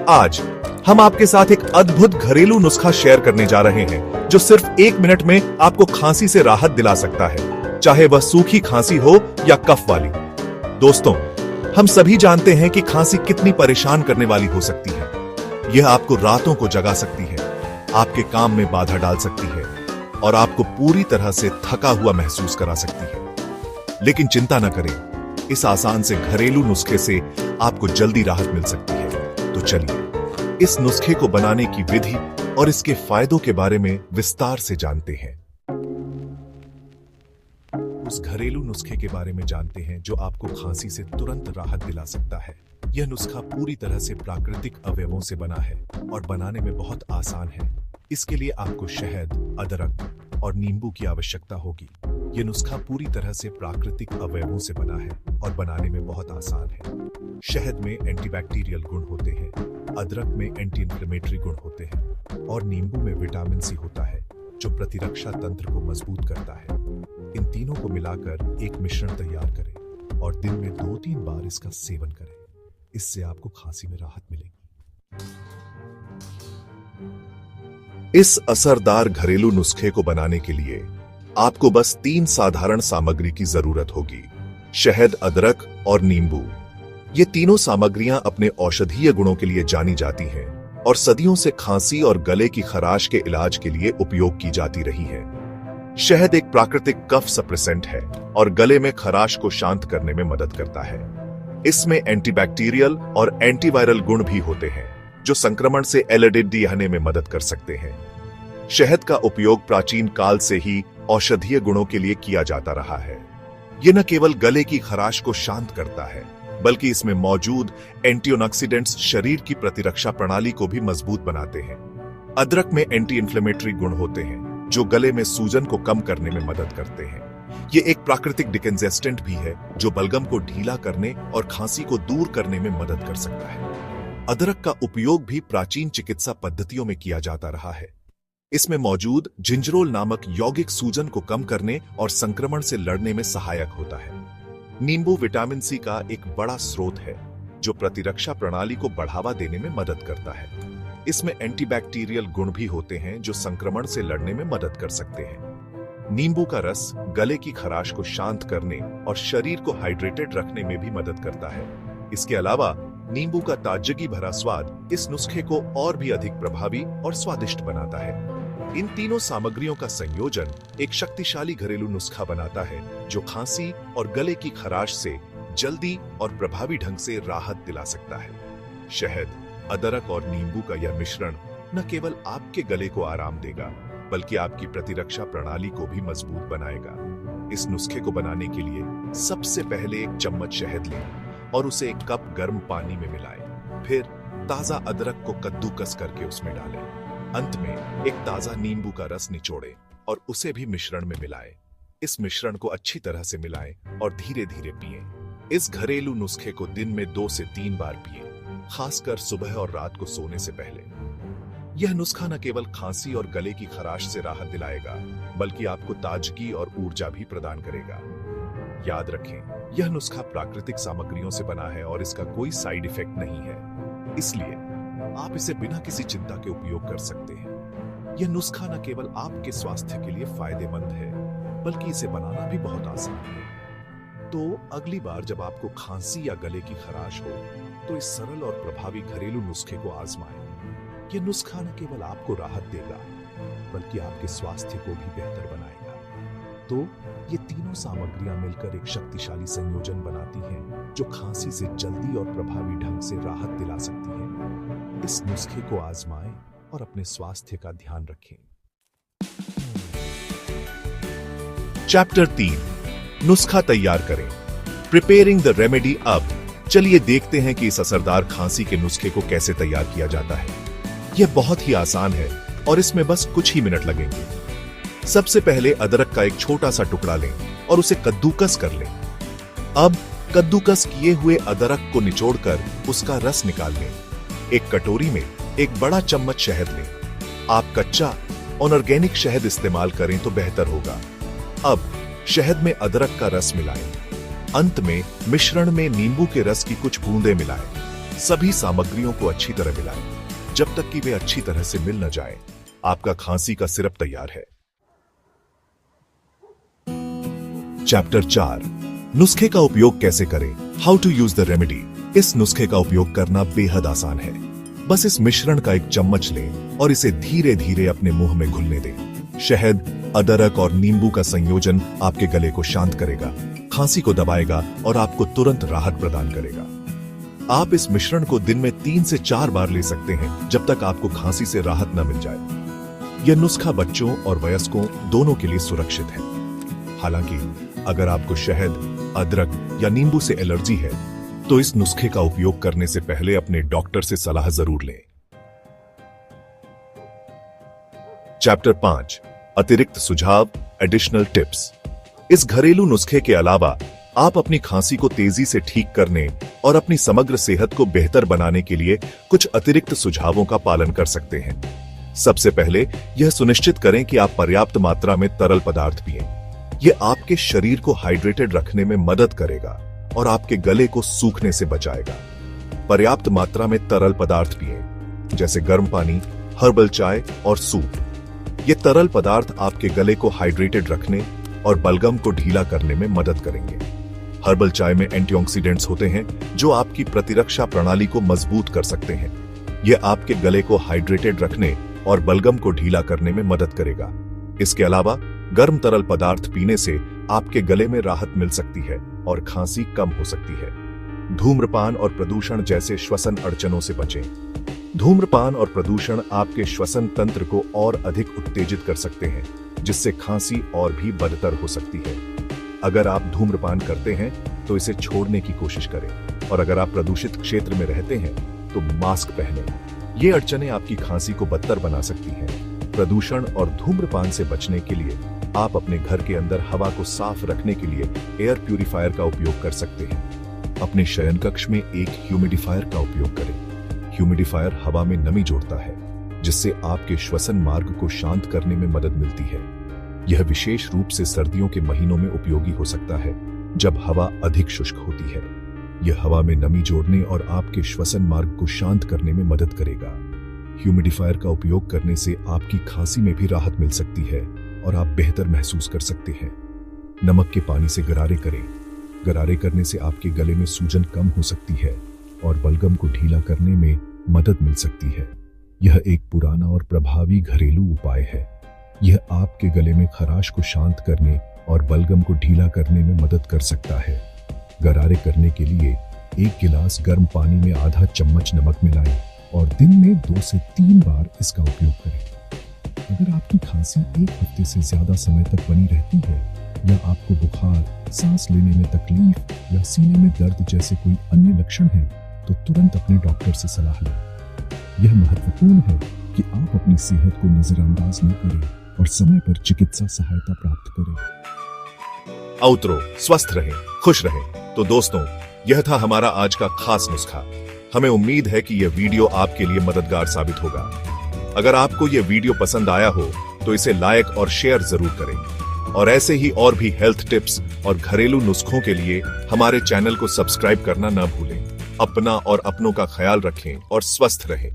आज हम आपके साथ एक अद्भुत घरेलू नुस्खा शेयर करने जा रहे हैं जो सिर्फ 1 मिनट में आपको खांसी से राहत दिला सकता है, चाहे वह सूखी खांसी हो या कफ वाली। दोस्तों, हम सभी जानते हैं कि खांसी कितनी परेशान करने वाली हो सकती है। यह आपको रातों को जगा सकती है, आपके काम में बाधा डाल सकती है और आपको पूरी तरह से थका हुआ महसूस करा सकती है। लेकिन चिंता न करें, इस आसान से घरेलू नुस्खे से आपको जल्दी राहत मिल सकती है। तो चलिए इस नुस्खे को बनाने की विधि और इसके फायदों के बारे में विस्तार से जानते हैं। उस घरेलू नुस्खे के बारे में जानते हैं जो आपको खांसी से तुरंत राहत दिला सकता है। यह नुस्खा पूरी तरह से प्राकृतिक अवयवों से बना है और बनाने में बहुत आसान है। इसके लिए आपको शहद, अदरक और नींबू की आवश्यकता होगी। यह नुस्खा पूरी तरह से प्राकृतिक अवयवों से बना है और बनाने में बहुत आसान है। शहद में एंटीबैक्टीरियल गुण होते हैं, अदरक में एंटी इन्फ्लेमेटरी गुण होते हैं और नींबू में विटामिन सी होता है जो प्रतिरक्षा तंत्र को मजबूत करता है। इन तीनों को मिलाकर एक मिश्रण तैयार करें और दिन में 2-3 बार इसका सेवन करें। इससे आपको खांसी में राहत मिलेगी। इस असरदार घरेलू नुस्खे को बनाने के लिए आपको बस 3 साधारण सामग्री की जरूरत होगी: शहद, अदरक और नींबू। ये तीनों सामग्रियां अपने औषधीय गुणों के लिए जानी जाती हैं और सदियों से खांसी और गले की खराश के इलाज के लिए उपयोग की जाती रही है। शहद एक प्राकृतिक कफ सप्रेसेंट है और गले में खराश को शांत करने में मदद करता है। इसमें एंटीबैक्टीरियल और एंटीवायरल गुण भी होते हैं जो संक्रमण से एलर्जी रहने में मदद कर सकते हैं। शहद का उपयोग प्राचीन काल से ही औषधीय गुणों के लिए किया जाता रहा है। यह न केवल गले की खराश को शांत करता है, बल्कि इसमें मौजूद एंटीऑक्सीडेंट्स शरीर की प्रतिरक्षा प्रणाली को भी मजबूत बनाते हैं। अदरक में एंटी इन्फ्लेमेटरी गुण होते हैं जो गले में सूजन को कम करने में मदद करते हैं। ये एक प्राकृतिक डिकंजेस्टेंट भी है जो बलगम को ढीला करने और खांसी को दूर करने में मदद कर सकता है। अदरक का उपयोग भी प्राचीन चिकित्सा पद्धतियों में किया जाता रहा है। इसमें मौजूद जिंजरोल नामक यौगिक सूजन को कम करने और संक्रमण से लड़ने में सहायक होता है। नींबू विटामिन सी का एक बड़ा स्रोत है जो प्रतिरक्षा प्रणाली को बढ़ावा देने में मदद करता है। इसमें एंटीबैक्टीरियल गुण भी होते हैं जो संक्रमण से लड़ने में मदद कर सकते हैं। नींबू का रस गले की खराश को शांत करने और शरीर को हाइड्रेटेड रखने में भी मदद करता है। इसके अलावा नींबू का ताजगी भरा स्वाद इस नुस्खे को और भी अधिक प्रभावी और स्वादिष्ट बनाता है। इन तीनों सामग्रियों का संयोजन एक शक्तिशाली घरेलू नुस्खा बनाता है जो खांसी और गले की खराश से जल्दी और प्रभावी ढंग से राहत दिला सकता है। शहद, अदरक और नींबू का यह मिश्रण न केवल आपके गले को आराम देगा, बल्कि आपकी प्रतिरक्षा प्रणाली को भी मजबूत बनाएगा। इस नुस्खे को बनाने के लिए सबसे पहले 1 चम्मच शहद लें और उसे 1 कप गर्म पानी में मिलाएं। फिर ताजा अदरक को कद्दूकस करके उसमें डालें। अंत में 1 ताजा नींबू का रस निचोड़ें और उसे भी मिश्रण में मिलाएं। इस मिश्रण को अच्छी तरह से मिलाएं और धीरे धीरे पिएं। इस घरेलू नुस्खे को दिन में 2 से 3 बार पिएं, खासकर सुबह और रात को सोने से पहले। यह नुस्खा न केवल खांसी और गले की खराश से राहत दिलाएगा, बल्कि आपको ताजगी और ऊर्जा भी प्रदान करेगा। याद रखें, यह नुस्खा प्राकृतिक सामग्रियों से बना है और इसका कोई साइड इफेक्ट नहीं है, इसलिए आप इसे बिना किसी चिंता के उपयोग कर सकते हैं। यह नुस्खा न केवल आपके स्वास्थ्य के लिए फायदेमंद है, बल्कि इसे बनाना भी बहुत आसान है। तो अगली बार जब आपको खांसी या गले की खराश हो, तो इस सरल और प्रभावी घरेलू नुस्खे को आजमाएं। यह नुस्खा न केवल आपको राहत देगा, बल्कि आपके स्वास्थ्य को भी बेहतर बनाएगा। तो ये तीनों सामग्रियां मिलकर एक शक्तिशाली संयोजन बनाती हैं जो खांसी से जल्दी और प्रभावी ढंग से राहत दिला सकती है। इस नुस्खे को आजमाएं और अपने स्वास्थ्य का ध्यान रखें। चैप्टर 3, नुस्खा तैयार करें। Preparing the remedy. अब चलिए देखते हैं कि इस असरदार खांसी के नुस्खे को कैसे तैयार किया जाता है। यह बहुत ही आसान है और इसमें बस कुछ ही मिनट लगेंगे। सबसे पहले अदरक का एक छोटा सा टुकड़ा लें और उसे कद्दूकस कर लें। अब कद्दूकस किए हुए अदरक को निचोड़कर उसका रस निकाल लें। एक कटोरी में 1 बड़ा चम्मच शहद लें। आप कच्चा और ऑर्गेनिक शहद इस्तेमाल करें तो बेहतर होगा। अब शहद में अदरक का रस मिलाएं। अंत में मिश्रण में नींबू के रस की कुछ बूंदें मिलाएं। सभी सामग्रियों को अच्छी तरह मिलाएं, जब तक कि वे अच्छी तरह से मिल न जाए। आपका खांसी का सिरप तैयार है। चैप्टर 4, नुस्खे का उपयोग कैसे करें, how to use the remedy. इस नुस्खे का उपयोग करना बेहद आसान है। बस इस मिश्रण का एक चम्मच लें और इसे धीरे धीरे अपने मुंह में घुलने दें। शहद, अदरक और नींबू का संयोजन आपके गले को शांत करेगा, खांसी को दबाएगा और आपको तुरंत राहत प्रदान करेगा। आप इस मिश्रण को दिन में 3 से 4 बार ले सकते हैं, जब तक आपको खांसी से राहत न मिल जाए। यह नुस्खा बच्चों और वयस्कों दोनों के लिए सुरक्षित है। हालांकि अगर आपको शहद, अदरक या नींबू से एलर्जी है, तो इस नुस्खे का उपयोग करने से पहले अपने डॉक्टर से सलाह जरूर लें। चैप्टर 5, अतिरिक्त सुझाव, एडिशनल टिप्स। इस घरेलू नुस्खे के अलावा आप अपनी खांसी को तेजी से ठीक करने और अपनी समग्र सेहत को बेहतर बनाने के लिए कुछ अतिरिक्त सुझावों का पालन कर सकते हैं। सबसे पहले यह सुनिश्चित करें कि आप पर्याप्त मात्रा में तरल पदार्थ पिएं। यह आपके शरीर को हाइड्रेटेड रखने में मदद करेगा और आपके गले को सूखने से बचाएगा। पर्याप्त मात्रा में तरल पदार्थ पिएं, जैसे गर्म पानी, हर्बल चाय और सूप। ये तरल पदार्थ आपके गले को हाइड्रेटेड रखने और बलगम को ढीला करने में मदद करेंगे। हर्बल चाय में एंटीऑक्सीडेंट्स होते हैं जो आपकी प्रतिरक्षा प्रणाली को मजबूत कर सकते हैं। यह आपके गले को हाइड्रेटेड रखने और बलगम को ढीला करने में मदद करेगा। इसके अलावा गर्म तरल पदार्थ पीने से आपके गले में राहत मिल सकती है और खांसी कम हो सकती है। धूम्रपान और प्रदूषण जैसे श्वसन अड़चनों से बचें। धूम्रपान और प्रदूषण आपके श्वसन तंत्र को और अधिक उत्तेजित कर सकते हैं, जिससे खांसी और भी बदतर हो सकती है। अगर आप धूम्रपान करते हैं तो इसे छोड़ने की कोशिश करें, और अगर आप प्रदूषित क्षेत्र में रहते हैं तो मास्क पहनें। ये अड़चनें आपकी खांसी को बदतर बना सकती हैं। प्रदूषण और धूम्रपान से बचने के लिए आप अपने घर के अंदर हवा को साफ रखने के लिए एयर प्यूरिफायर का उपयोग कर सकते हैं। अपने शयन कक्ष में एक ह्यूमिडिफायर का उपयोग करें। ह्यूमिडिफायर हवा में नमी जोड़ता है, जिससे आपके श्वसन मार्ग को शांत करने में मदद मिलती है। यह विशेष रूप से सर्दियों के महीनों में उपयोगी हो सकता है, जब हवा अधिक शुष्क होती है। यह हवा में नमी जोड़ने और आपके श्वसन मार्ग को शांत करने में मदद करेगा। ह्यूमिडिफायर का उपयोग करने से आपकी खांसी में भी राहत मिल सकती है और आप बेहतर महसूस कर सकते हैं। नमक के पानी से गरारे करें। गरारे करने से आपके गले में सूजन कम हो सकती है और बलगम को ढीला करने में मदद मिल सकती है। यह एक पुराना और प्रभावी घरेलू उपाय है। यह आपके गले में खराश को शांत करने और बलगम को ढीला करने में मदद कर सकता है। गरारे करने के लिए 1 गिलास गर्म पानी में आधा चम्मच नमक मिलाएं और दिन में 2 से 3 बार इसका उपयोग करें। अगर आपकी खांसी 1 हफ्ते से ज्यादा समय तक बनी रहती है, या आपको बुखार, सांस लेने में तकलीफ या सीने में दर्द जैसे कोई अन्य लक्षण है, तो तुरंत अपने डॉक्टर से सलाह लें। यह महत्वपूर्ण है कि आप अपनी सेहत को नजरअंदाज न करें और समय पर चिकित्सा सहायता प्राप्त करें। आउटरो, स्वस्थ रहें, खुश रहें। तो दोस्तों, यह था हमारा आज का खास नुस्खा। हमें उम्मीद है कि यह वीडियो आपके लिए मददगार साबित होगा। अगर आपको यह वीडियो पसंद आया हो तो इसे लाइक और शेयर जरूर करें, और ऐसे ही और भी हेल्थ टिप्स और घरेलू नुस्खों के लिए हमारे चैनल को सब्सक्राइब करना न भूलें। अपना और अपनों का ख्याल रखें और स्वस्थ रहें।